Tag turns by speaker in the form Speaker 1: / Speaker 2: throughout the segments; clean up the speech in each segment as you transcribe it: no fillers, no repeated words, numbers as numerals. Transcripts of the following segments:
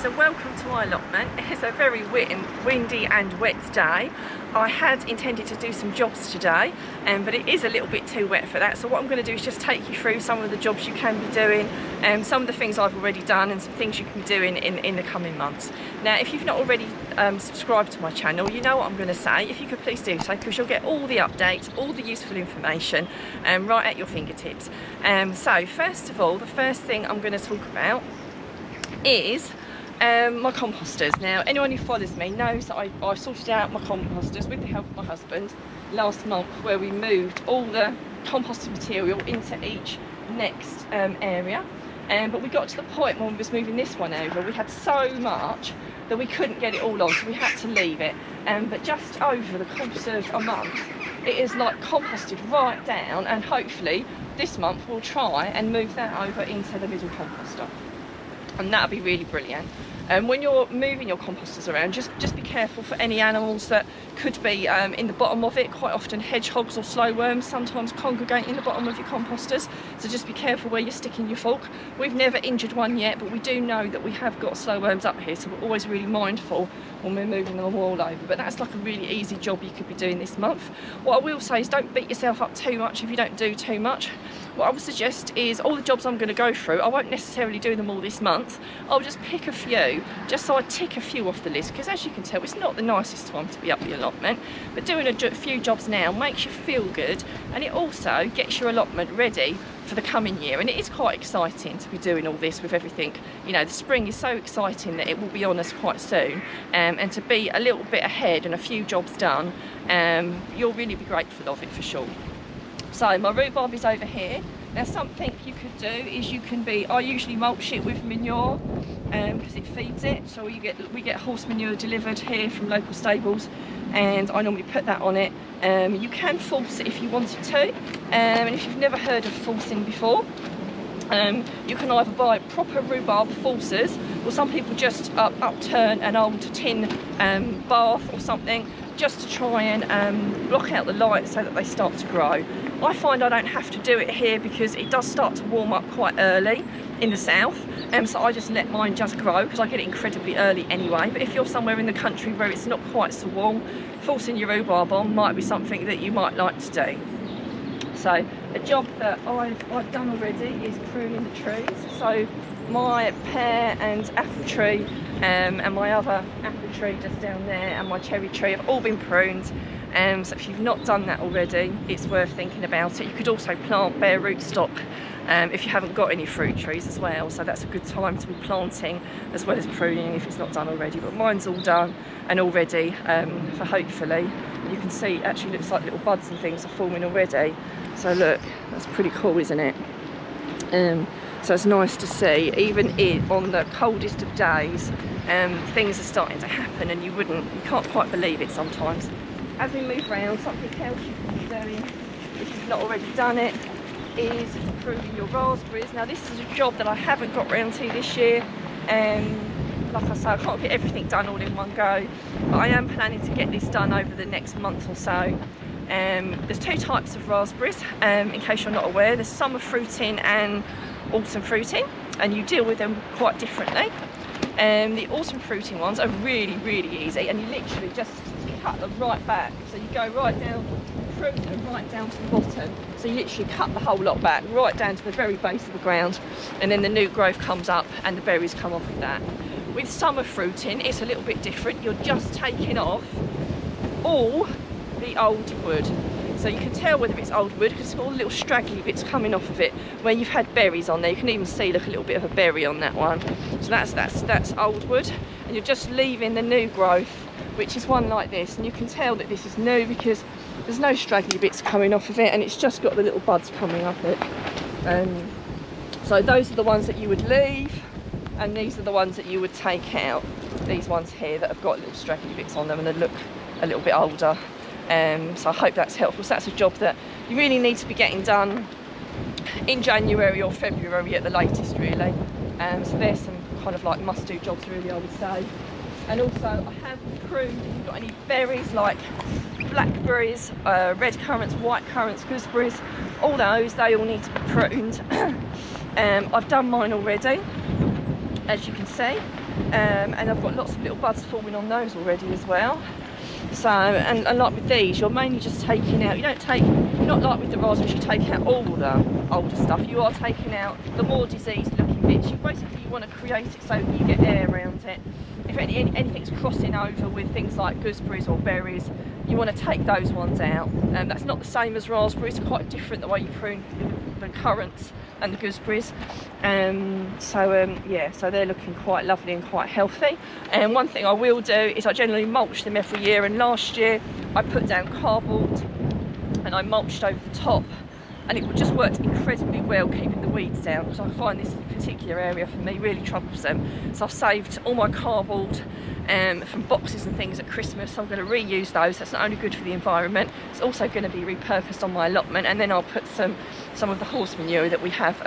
Speaker 1: So welcome to my allotment. It's a very windy and wet day. I had intended to do some jobs today, but it is a little bit too wet for that. So what I'm going to do is just take you through some of the jobs you can be doing, some of the things I've already done and some things you can be doing in the coming months. Now, if you've not already subscribed to my channel, you know what I'm going to say. If you could please do so, because you'll get all the updates, all the useful information right at your fingertips. So first of all, the first thing I'm going to talk about is my composters. Now, anyone who follows me knows that I sorted out my composters with the help of my husband last month, where we moved all the composting material into each next area. But we got to the point when we was moving this one over, we had so much that we couldn't get it all on, so we had to leave it. But just over the course of a month, it is like composted right down, and hopefully this month we'll try and move that over into the middle composter. And that'll be really brilliant. When you're moving your composters around, just be careful for any animals that could be in the bottom of it. Quite often hedgehogs or slow worms sometimes congregate in the bottom of your composters, so just be careful where you're sticking your fork. We've never injured one yet, but we do know that we have got slow worms up here, so we're always really mindful when we're moving them all over. But that's like a really easy job you could be doing this month. What I will say is don't beat yourself up too much if you don't do too much. What I would suggest is all the jobs I'm going to go through, I won't necessarily do them all this month. I'll just pick a few, just so I tick a few off the list, because as you can tell, it's not the nicest time to be up the allotment, but doing a few jobs now makes you feel good, and it also gets your allotment ready for the coming year. And it is quite exciting to be doing all this with everything. You know, the spring is so exciting that it will be on us quite soon, and to be a little bit ahead and a few jobs done, you'll really be grateful of it for sure. So my rhubarb is over here. Now, something you could do is I usually mulch it with manure because it feeds it. So we get horse manure delivered here from local stables, and I normally put that on it. You can false it if you wanted to, and if you've never heard of falsing before, you can either buy proper rhubarb falsers, or some people just upturn an old tin bath or something, just to try and block out the light so that they start to grow. I find I don't have to do it here because it does start to warm up quite early in the south, so I just let mine just grow because I get it incredibly early anyway. But if you're somewhere in the country where it's not quite so warm, forcing your rhubarb on might be something that you might like to do. So a job that I've done already is pruning the trees. So my pear and apple tree and my other apple tree just down there and my cherry tree have all been pruned. So if you've not done that already, it's worth thinking about it. You could also plant bare rootstock if you haven't got any fruit trees as well. So that's a good time to be planting as well as pruning if it's not done already. But mine's all done and all ready for hopefully. You can see it actually looks like little buds and things are forming already. So look, that's pretty cool, isn't it? So it's nice to see, even on the coldest of days, things are starting to happen, and you can't quite believe it sometimes. As we move around, something else you can be doing, if you've not already done it, is pruning your raspberries. Now, this is a job that I haven't got round to this year. Like I say, I can't get everything done all in one go, but I am planning to get this done over the next month or so. There's two types of raspberries, in case you're not aware. There's summer fruiting and autumn fruiting, and you deal with them quite differently. The autumn fruiting ones are really, really easy, and you literally just cut them right back. So you go right down, prune them right down to the bottom. So you literally cut the whole lot back, right down to the very base of the ground, and then the new growth comes up and the berries come off of that. With summer fruiting, it's a little bit different. You're just taking off all the old wood. So you can tell whether it's old wood because all the little straggly bits coming off of it where you've had berries on there. You can even see, look, a little bit of a berry on that one. So that's old wood, and you're just leaving the new growth, which is one like this. And you can tell that this is new because there's no straggly bits coming off of it, and it's just got the little buds coming up it. So those are the ones that you would leave, and these are the ones that you would take out. These ones here that have got little straggly bits on them and they look a little bit older. So I hope that's helpful. So that's a job that you really need to be getting done in January or February at the latest, really. So there's some kind of like must-do jobs, really, I would say. And also I have pruned, if you've got any berries like blackberries, red currants, white currants, gooseberries, all those, they all need to be pruned. I've done mine already. as you can see, and I've got lots of little buds forming on those already as well. So, and like with these, you're mainly just taking out, you're not like with the raspberries, you take out all the older stuff. You are taking out the more diseased looking bits. You want to create it so you get air around it. If anything's crossing over with things like gooseberries or berries, you want to take those ones out. That's not the same as raspberries, quite different the way you prune the currants and the gooseberries. Yeah, so they're looking quite lovely and quite healthy. And one thing I will do is I generally mulch them every year, and last year I put down cardboard and I mulched over the top, and it just worked incredibly well keeping the weeds down, because I find this particular area for me really troublesome. So I've saved all my cardboard from boxes and things at Christmas, so I'm going to reuse those. That's not only good for the environment, it's also going to be repurposed on my allotment, and then I'll put some of the horse manure that we have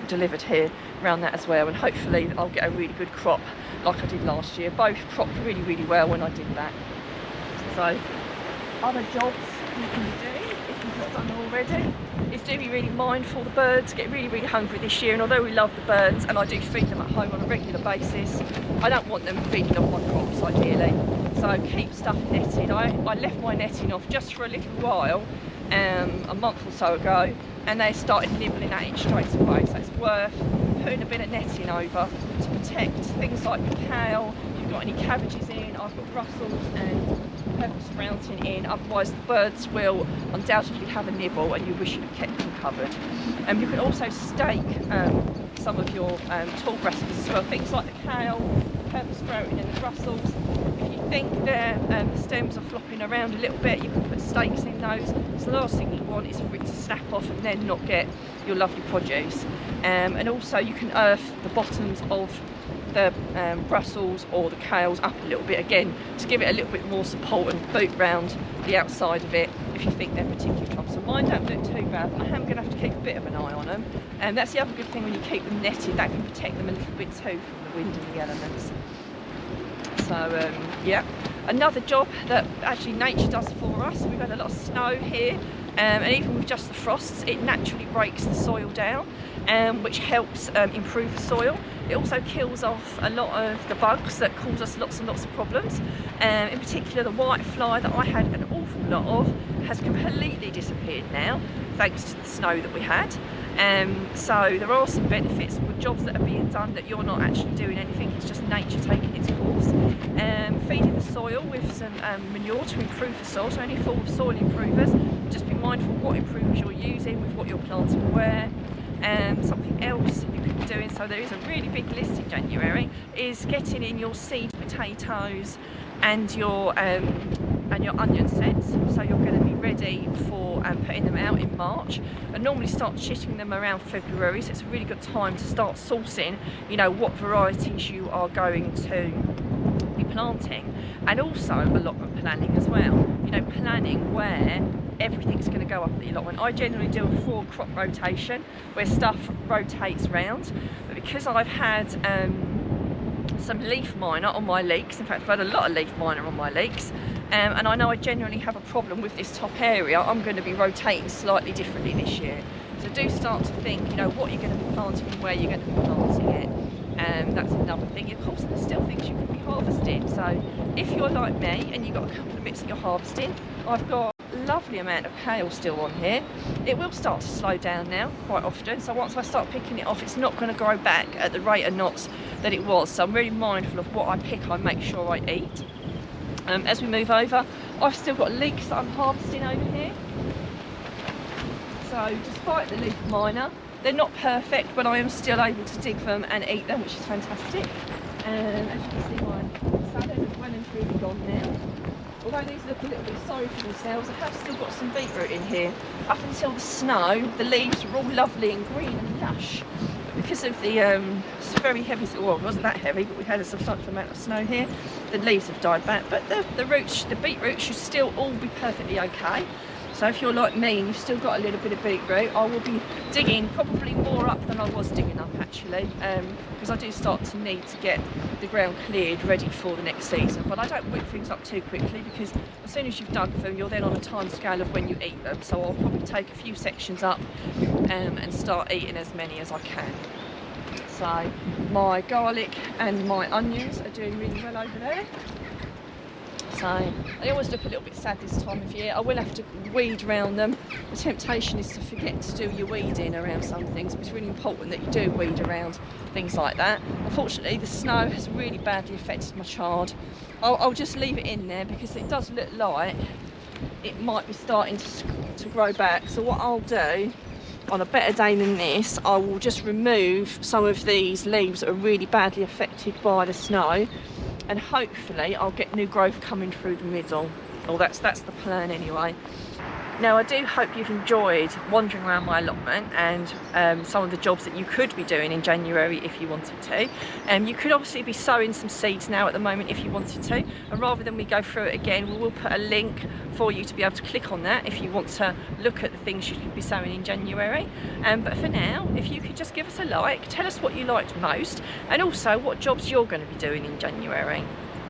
Speaker 1: delivered here around that as well, and hopefully I'll get a really good crop like I did last year. Both cropped really, really well when I did that. So other jobs you can do if you've not done already is do be really mindful. The birds get really, really hungry this year, and although we love the birds and I do feed them at home on a regular basis, I don't want them feeding off my crops ideally. So keep stuff netted. I left my netting off just for a little while a month or so ago, and they started nibbling at it straight away, so it's worth putting a bit of netting over to protect things like the kale. If you've got any cabbages in, I've got Brussels and purple sprouting in, otherwise the birds will undoubtedly have a nibble and you wish you'd have kept them covered. You can also stake some of your tall brassicas as well, things like the kale, the purple sprouting and the Brussels. If you think the stems are flopping around a little bit, you can put stakes in those. So the last thing you want is for it to snap off and then not get your lovely produce. And also you can earth the bottoms of the Brussels or the kales up a little bit again to give it a little bit more support and boot round the outside of it if you think they're particularly troublesome. Mine don't look too bad, but I am going to have to keep a bit of an eye on them. And that's the other good thing when you keep them netted, that can protect them a little bit too from the wind and the elements. So yeah, another job that actually nature does for us, we've had a lot of snow here, and even with just the frosts it naturally breaks the soil down, which helps improve the soil. It also kills off a lot of the bugs that cause us lots and lots of problems. In particular the white fly that I had an awful lot of has completely disappeared now thanks to the snow that we had. So there are some benefits with jobs that are being done that you're not actually doing anything, it's just nature taking its course. Feeding the soil with some manure to improve the soil, so any form of soil improvers. Just be mindful of what improvers you're using with what you're planting where. Something else you could be doing, so there is a really big list in January, is getting in your seed potatoes and your onion sets, so you're going to be ready for putting them out in March. And normally start chitting them around February, so it's a really good time to start sourcing, you know, what varieties you are going to be planting, and also allotment planning as well. You know, planning where everything's going to go up at the allotment. I generally do a 4-crop rotation where stuff rotates round, but because I've had some leaf miner on my leeks, in fact I've had a lot of leaf miner on my leeks, and I know I generally have a problem with this top area, I'm going to be rotating slightly differently this year. So do start to think, you know, what you're going to be planting and where you're going to be planting it. That's another thing. Of course there's still things you can be harvesting, so if you're like me and you've got a couple of bits that you're harvesting, I've got a lovely amount of kale still on here. It will start to slow down now quite often, so once I start picking it off it's not going to grow back at the rate of knots that it was, so I'm really mindful of what I pick, I make sure I eat. As we move over, I've still got leeks that I'm harvesting over here. So despite the leaf miner, they're not perfect, but I am still able to dig them and eat them, which is fantastic. As you can see, my salad is well and truly gone now. Although these look a little bit sorry for themselves, I have still got some beetroot in here. Up until the snow, the leaves were all lovely and green and lush. But because of the very heavy, well, it wasn't that heavy, but we had a substantial amount of snow here, the leaves have died back. But the roots, the beetroot should still all be perfectly okay. So if you're like me and you've still got a little bit of beetroot, I will be digging probably more up than I was digging up actually, because I do start to need to get the ground cleared ready for the next season. But I don't whip things up too quickly, because as soon as you've dug them, you're then on a time scale of when you eat them. So I'll probably take a few sections up and start eating as many as I can. So my garlic and my onions are doing really well over there. So they always look a little bit sad this time of year. I will have to weed around them. The temptation is to forget to do your weeding around some things, but it's really important that you do weed around things like that. Unfortunately, the snow has really badly affected my chard. I'll just leave it in there because it does look like it might be starting to grow back. So what I'll do on a better day than this, I will just remove some of these leaves that are really badly affected by the snow, and hopefully I'll get new growth coming through the middle. Well, that's the plan anyway. Now, I do hope you've enjoyed wandering around my allotment and some of the jobs that you could be doing in January if you wanted to. You could obviously be sowing some seeds now at the moment if you wanted to, and rather than we go through it again, we will put a link for you to be able to click on that if you want to look at the things you could be sowing in January. But for now, if you could just give us a like, tell us what you liked most, and also what jobs you're going to be doing in January.